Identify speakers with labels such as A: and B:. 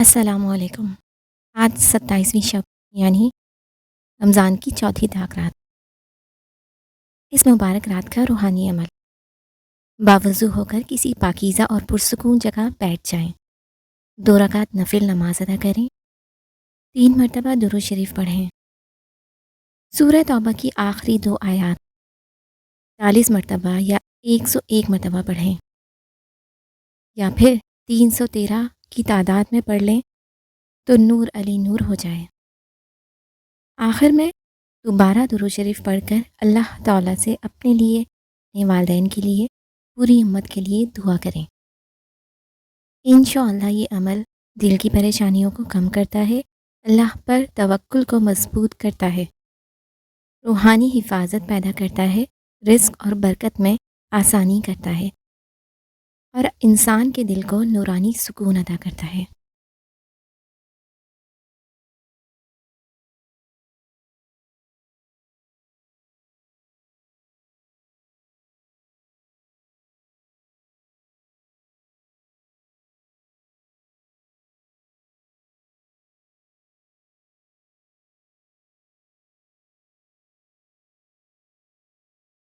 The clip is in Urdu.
A: السلام علیکم۔ آج 27ویں شب یعنی رمضان کی چوتھی طاق رات۔ اس مبارک رات کا روحانی عمل: باوضو ہو کر کسی پاکیزہ اور پرسکون جگہ بیٹھ جائیں۔ 2 رکعت نفل نماز ادا کریں۔ 3 مرتبہ درود شریف پڑھیں۔ سورہ توبہ کی آخری 2 آیات 40 مرتبہ یا 101 مرتبہ پڑھیں، یا پھر 313 کی تعداد میں پڑھ لیں تو نور علی نور ہو جائے۔ آخر میں دوبارہ درود شریف پڑھ کر اللہ تعالیٰ سے اپنے لیے، اپنے والدین کے لیے، پوری امت کے لیے دعا کریں۔ انشاءاللہ یہ عمل دل کی پریشانیوں کو کم کرتا ہے، اللہ پر توکل کو مضبوط کرتا ہے، روحانی حفاظت پیدا کرتا ہے، رزق اور برکت میں آسانی کرتا ہے، اور انسان کے دل کو نورانی سکون عطا کرتا ہے۔